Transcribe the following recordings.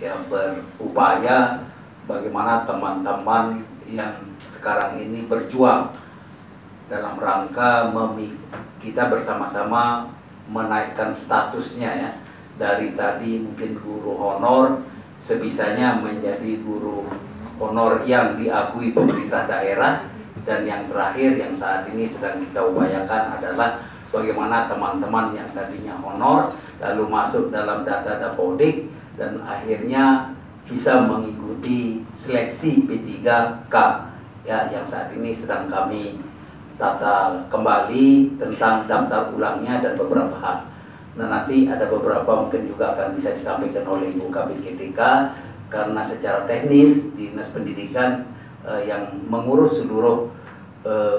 yang berupaya bagaimana teman-teman yang sekarang ini berjuang dalam rangka kita bersama-sama menaikkan statusnya ya, dari tadi mungkin guru honor sebisanya menjadi guru honor yang diakui pemerintah daerah, dan yang terakhir yang saat ini sedang kita upayakan adalah bagaimana teman-teman yang tadinya honor lalu masuk dalam data Dapodik dan akhirnya bisa mengikuti seleksi P3K ya, yang saat ini sedang kami tata kembali tentang daftar ulangnya dan beberapa hal. Nah, nanti ada beberapa mungkin juga akan bisa disampaikan oleh Ibu Kabid GTK karena secara teknis Dinas Pendidikan yang mengurus seluruh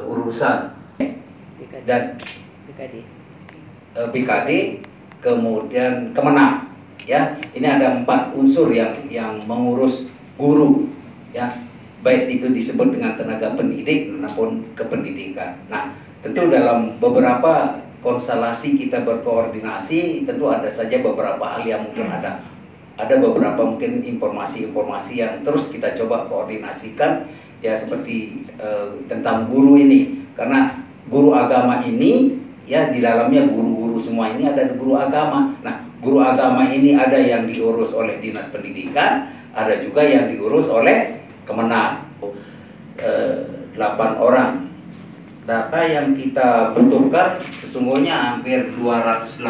urusan dan BKD, kemudian Kemenang ya. Ini ada 4 unsur yang mengurus guru ya, baik itu disebut dengan tenaga pendidik maupun kependidikan. Nah, tentu dalam beberapa konstelasi kita berkoordinasi, tentu ada saja beberapa hal yang mungkin ada beberapa mungkin informasi-informasi yang terus kita coba koordinasikan ya, seperti tentang guru ini, karena guru agama ini ya di dalamnya guru-guru semua ini ada guru agama. Nah, guru agama ini ada yang diurus oleh Dinas Pendidikan, ada juga yang diurus oleh Kemenang. 8 orang. Data yang kita butuhkan sesungguhnya hampir 288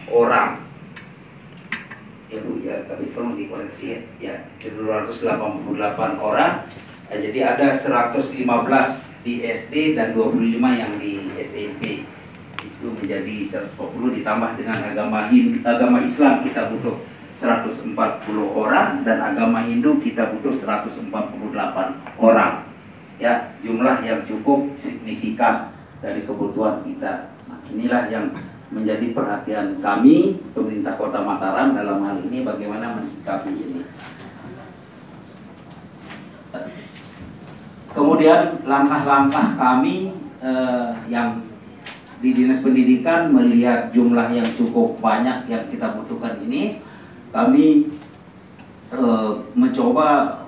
orang. Ya Bu, ya kami tolong dikoreksi ya. 288 orang. Jadi ada 115 di SD dan 25 yang di SMP. Itu menjadi 140 ditambah dengan agama Islam kita butuh 140 orang, dan agama Hindu kita butuh 148 orang ya, jumlah yang cukup signifikan dari kebutuhan kita. Nah, inilah yang menjadi perhatian kami pemerintah Kota Mataram dalam hal ini, bagaimana mensikapi ini. Kemudian langkah-langkah kami yang di Dinas Pendidikan melihat jumlah yang cukup banyak yang kita butuhkan ini, kami mencoba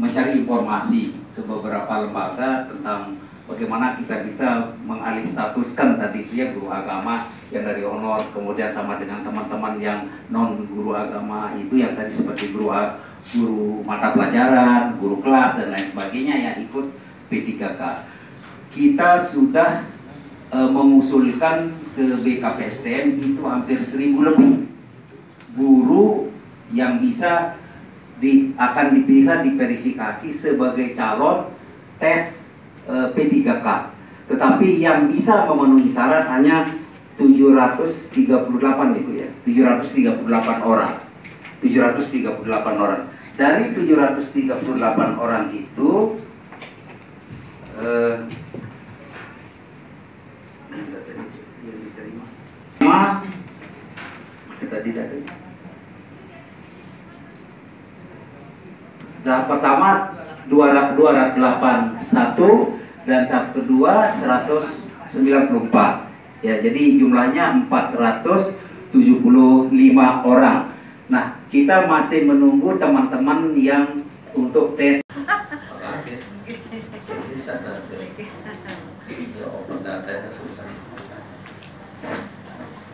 mencari informasi ke beberapa lembaga tentang bagaimana kita bisa mengalih statuskan tadi itu ya guru agama yang dari honor, kemudian sama dengan teman-teman yang non guru agama itu yang tadi seperti guru mata pelajaran, guru kelas dan lain sebagainya yang ikut P3K. Kita sudah mengusulkan ke BKPSDM itu hampir 1000 lebih guru yang bisa akan bisa diverifikasi sebagai calon tes P3K, tetapi yang bisa memenuhi syarat hanya 738 itu ya, 738 orang. 738 orang. Dari 738 orang itu tahap pertama 281 dan tahap kedua 194 ya, jadi jumlahnya 475 orang. Nah, kita masih menunggu teman-teman yang untuk tes.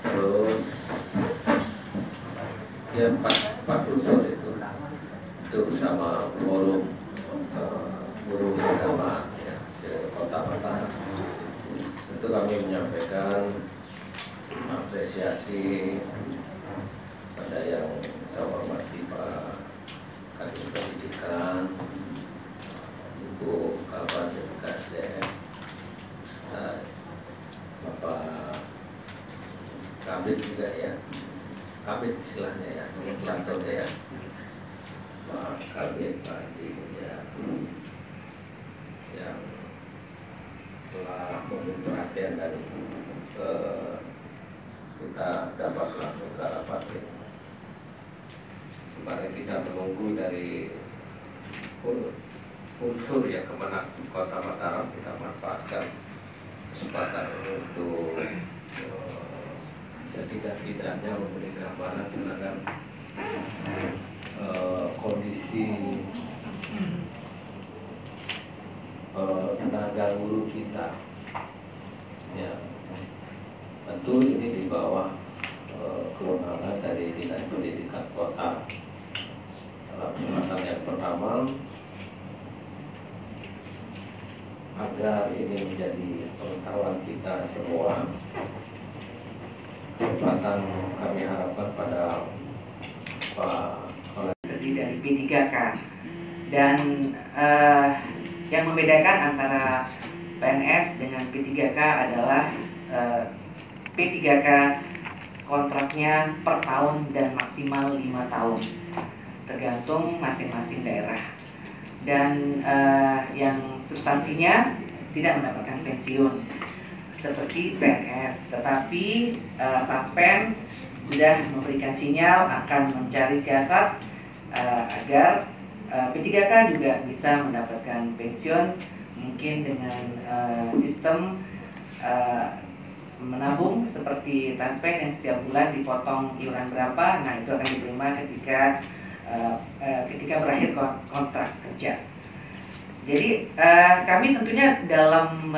Terus ya 4 unsur itu bersama forum guru agama ya, Kota Mataram. Tentu kami menyampaikan apresiasi pada yang saya hormati Pak Kadis Pendidikan, Ibu Kabid BKSDM, Bapak Kabid juga ya, Kabid istilahnya ya, nomenklatur ya, Pak Kabid Pak Haji ya, yang telah memberi perhatian dan kita dapat langsung ke rapat ini. Kemarin kita menunggu dari unsur yang Kemenang Kota Mataram, kita manfaatkan kesempatan untuk setidak-tidaknya memberi gambaran tentang kondisi tenaga guru kita, ya tentu ini di bawah kewenangan dari Dinas Pendidikan Kota. Dalam kesempatan yang pertama, agar ini menjadi pengetahuan kita semua, kesempatan kami harapkan pada Pak dari P3K, dan yang membedakan antara PNS dengan P3K adalah P3K kontraknya per tahun dan maksimal 5 tahun, tergantung masing-masing daerah, dan yang substansinya tidak mendapatkan pensiun seperti PNS, tetapi Taspen sudah memberikan sinyal akan mencari siasat agar P3K juga bisa mendapatkan pensiun, mungkin dengan sistem menabung seperti Taspen yang setiap bulan dipotong iuran berapa. Nah, itu akan diterima ketika berakhir kontrak kerja. Jadi kami tentunya dalam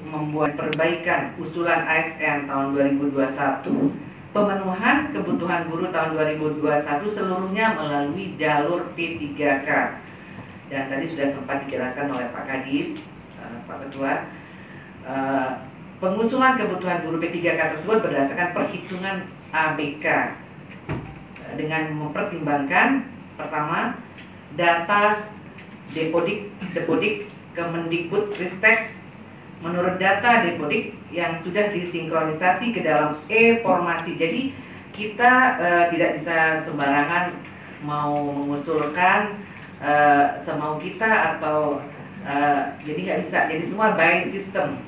membuat perbaikan usulan ASN tahun 2021, pemenuhan kebutuhan guru tahun 2021 seluruhnya melalui jalur P3K. Dan tadi sudah sempat dijelaskan oleh Pak Kadis, Pak Ketua, pengusulan kebutuhan guru P3K tersebut berdasarkan perhitungan ABK dengan mempertimbangkan pertama data Depodik Kemendikbudristek. Menurut data Depodik yang sudah disinkronisasi ke dalam e-formasi, jadi kita tidak bisa sembarangan mau mengusulkan semau kita atau jadi nggak bisa. Jadi semua by system.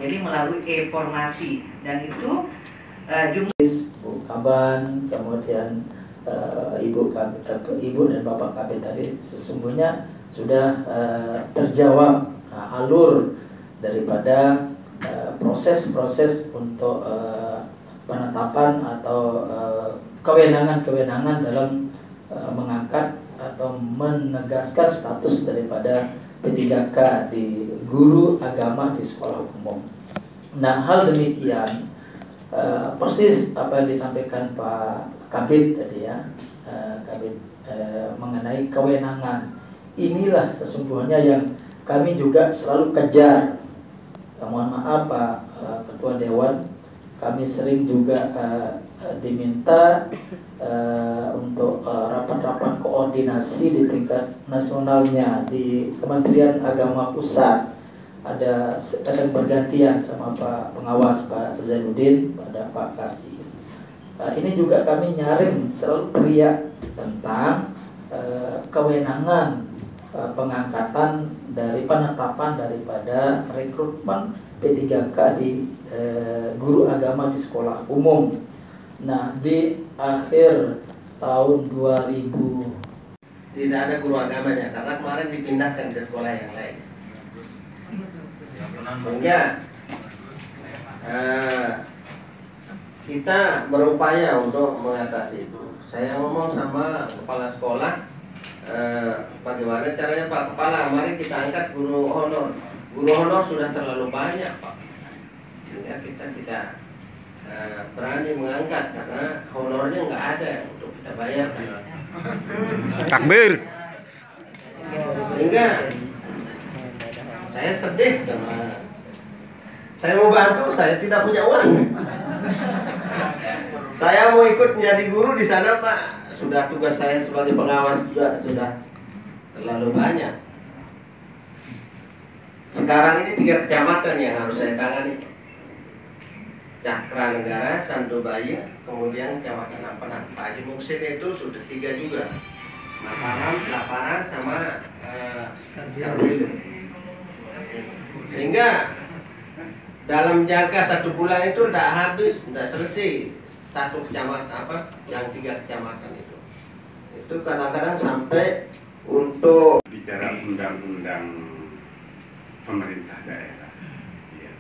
Jadi melalui e-formasi, dan itu jumlah Bu Kaban, kemudian Ibu dan Bapak Kabit tadi sesungguhnya sudah terjawab alur daripada proses-proses untuk penetapan atau kewenangan-kewenangan dalam mengangkat atau menegaskan status daripada P3K di guru agama di sekolah umum. Nah, hal demikian persis apa yang disampaikan Pak Kabit tadi ya, Kabit mengenai kewenangan. Inilah sesungguhnya yang kami juga selalu kejar. Mohon maaf Pak Ketua Dewan, kami sering juga diminta untuk rapat-rapat koordinasi di tingkat nasionalnya di Kementerian Agama Pusat. Ada kadang bergantian sama Pak Pengawas Pak Zainuddin, pada Pak Kasih. Ini juga kami nyaring selalu teriak tentang kewenangan pengangkatan dari penetapan daripada rekrutmen P3K di guru agama di sekolah umum. Nah, di akhir tahun 2000 tidak ada guru agamanya karena kemarin dipindahkan ke sekolah yang lain, sehingga kita berupaya untuk mengatasi itu. Saya ngomong sama kepala sekolah, bagaimana caranya Pak Kepala, mari kita angkat guru honor. Guru honor sudah terlalu banyak Pak, sehingga kita tidak berani mengangkat karena honornya nggak ada untuk kita bayarkan. Takbir. Sehingga saya sedih sama, saya mau bantu, saya tidak punya uang. Saya mau ikut menjadi guru di sana Pak, sudah tugas saya sebagai pengawas juga sudah terlalu banyak. Sekarang ini 3 kecamatan yang harus saya tangani: Cakra Negara, Sandobaya, kemudian Kecamatan Ampenan. Pak Haji Muksin itu sudah 3 juga, Mataram, Laparan, sama Skarbilu. Sehingga dalam jangka 1 bulan itu tidak habis, tidak selesai satu kecamatan yang 3 kecamatan itu kadang-kadang sampai untuk bicara undang-undang pemerintah daerah. Ya.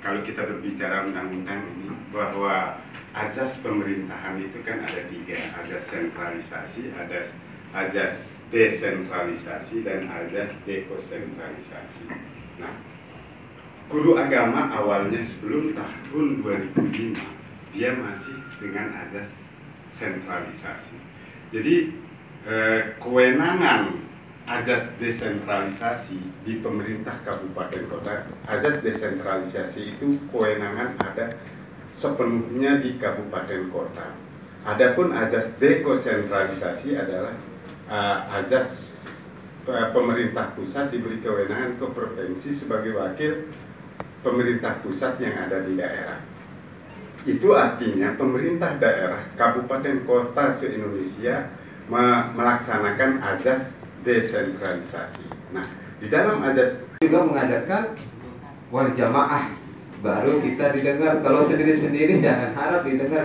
Kalau kita berbicara undang-undang ini, bahwa azas pemerintahan itu kan ada 3, azas sentralisasi, azas desentralisasi dan azas dekonsentralisasi. Nah, guru agama awalnya sebelum tahun 2005 dia masih dengan azas sentralisasi. Jadi kewenangan azas desentralisasi di pemerintah kabupaten kota, azas desentralisasi itu kewenangan ada sepenuhnya di kabupaten kota. Adapun azas dekonsentralisasi adalah azas pemerintah pusat diberi kewenangan ke provinsi sebagai wakil pemerintah pusat yang ada di daerah. Itu artinya pemerintah daerah, kabupaten kota se-Indonesia melaksanakan azas desentralisasi. Nah, di dalam azas juga mengajarkan wal jamaah, baru kita didengar. Kalau sendiri-sendiri jangan harap didengar.